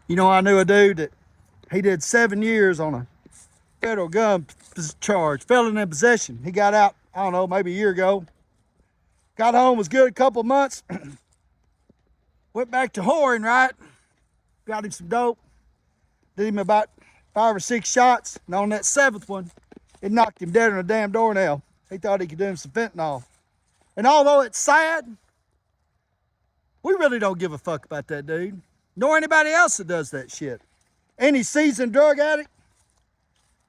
You know, I knew a dude that he did 7 years on a federal gun charge, felon in possession. He got out, I don't know, maybe a year ago. Got home, was good a couple months. Went back to whoring, right? Got him some dope. Did him about 5 or 6 shots. And on that 7th one, it knocked him dead on a damn doornail. He thought he could do him some fentanyl. And although it's sad, we really don't give a fuck about that dude, nor anybody else that does that shit. Any seasoned drug addict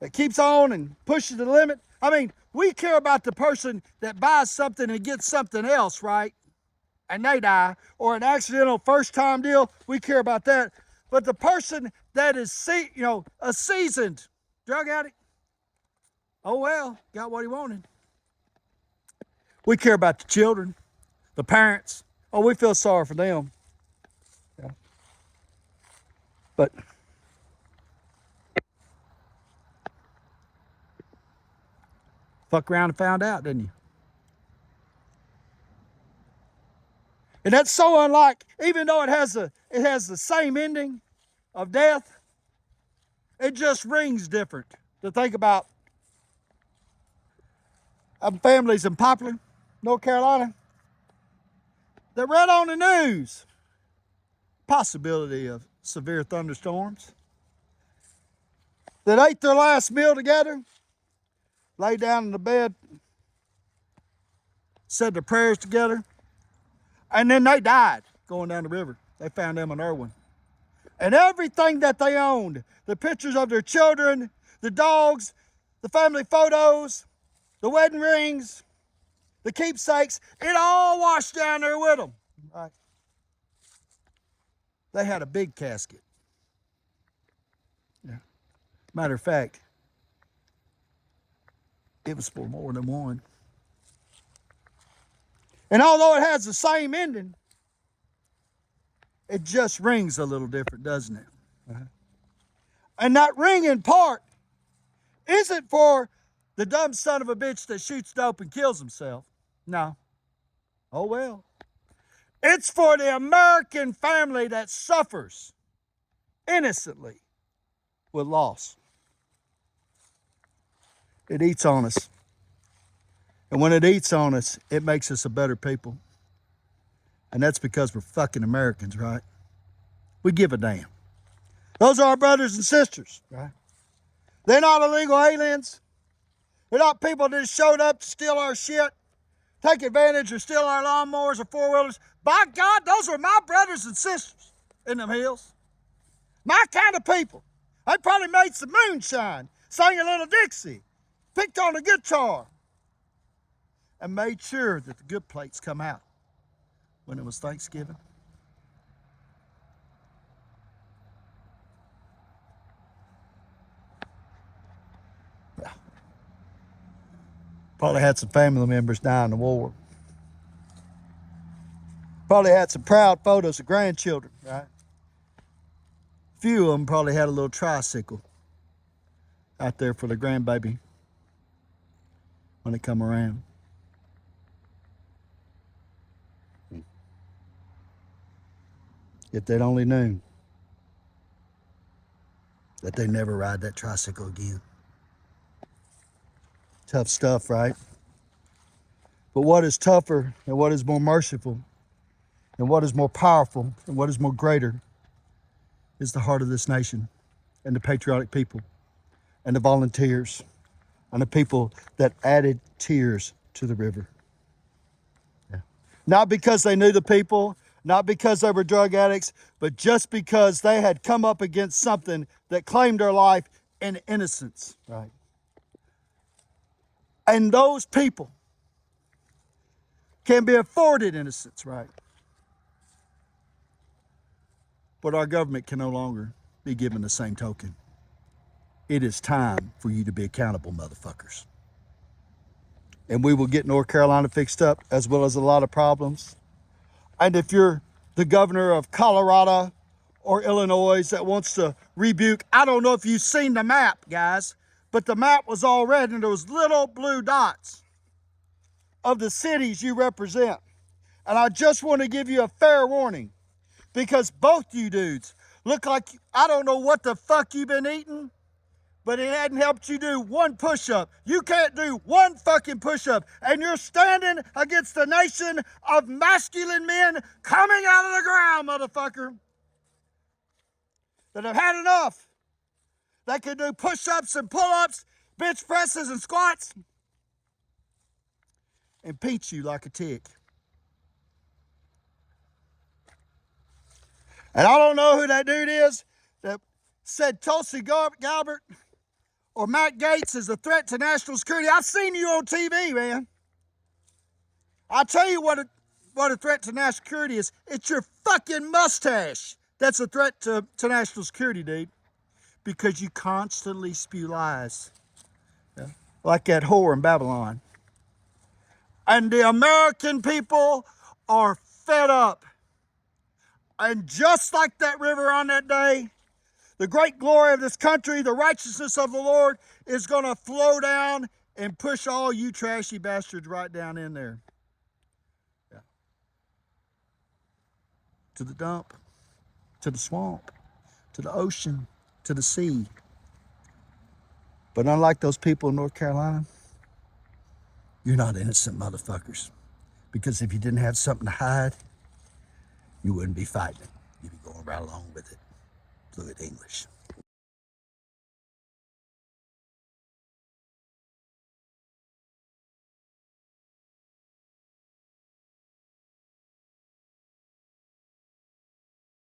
that keeps on and pushes the limit. I mean, we care about the person that buys something and gets something else, right? And they die, or an accidental first-time deal, we care about that. But the person that is, a seasoned drug addict, oh well, got what he wanted. We care about the children, the parents. Oh, we feel sorry for them. Yeah. But fuck around and found out, didn't you? And that's so unlike, even though it has the same ending of death, it just rings different. To think about families in Poplar, North Carolina, that read on the news possibility of severe thunderstorms, that ate their last meal together, laid down in the bed, said their prayers together, and then they died going down the river. They found them in Irwin. And everything that they owned, the pictures of their children, the dogs, the family photos, the wedding rings, the keepsakes, it all washed down there with them. Right? They had a big casket. Yeah. Matter of fact, it was for more than one. And although it has the same ending, it just rings a little different, doesn't it? Uh-huh. And that ringing part isn't for the dumb son of a bitch that shoots dope and kills himself. No. Oh well. It's for the American family that suffers innocently with loss. It eats on us. And when it eats on us, it makes us a better people. And that's because we're fucking Americans, right? We give a damn. Those are our brothers and sisters, right? They're not illegal aliens. They're not people that just showed up to steal our shit, take advantage or steal our lawnmowers or four-wheelers. By God, those are my brothers and sisters in them hills. My kind of people. They probably made some moonshine, sang a little Dixie, picked on a guitar, and made sure that the good plates come out when it was Thanksgiving. Yeah. Probably had some family members die in the war. Probably had some proud photos of grandchildren, right? A few of them probably had a little tricycle out there for the grandbaby when they come around. If they'd only knew that they never ride that tricycle again. Tough stuff, right? But what is tougher and what is more merciful and what is more powerful and what is more greater is the heart of this nation and the patriotic people and the volunteers and the people that added tears to the river. Yeah. Not because they knew the people, not because they were drug addicts, but just because they had come up against something that claimed their life in innocence, right? And those people can be afforded innocence, right? But our government can no longer be given the same token. It is time for you to be accountable, motherfuckers. And we will get North Carolina fixed up, as well as a lot of problems. And if you're the governor of Colorado or Illinois that wants to rebuke, I don't know if you've seen the map, guys, but the map was all red and there was little blue dots of the cities you represent. And I just want to give you a fair warning, because both you dudes Look like I don't know what the fuck you've been eating, but it hadn't helped you do one push-up. You can't do one fucking push-up, and you're standing against the nation of masculine men coming out of the ground, motherfucker, that have had enough. They can do push-ups and pull-ups, bench presses and squats, and pinch you like a tick. And I don't know who that dude is that said Tulsi Gabbard or Matt Gaetz is a threat to national security. I've seen you on TV, man. I'll tell you what a threat to national security is. It's your fucking mustache that's a threat to national security, dude. Because you constantly spew lies. Yeah. Like that whore in Babylon. And the American people are fed up. And just like that river on that day, the great glory of this country, the righteousness of the Lord, is going to flow down and push all you trashy bastards right down in there. Yeah. To the dump, to the swamp, to the ocean, to the sea. But unlike those people in North Carolina, you're not innocent motherfuckers. Because if you didn't have something to hide, you wouldn't be fighting. You'd be going right along with it. Fluid English.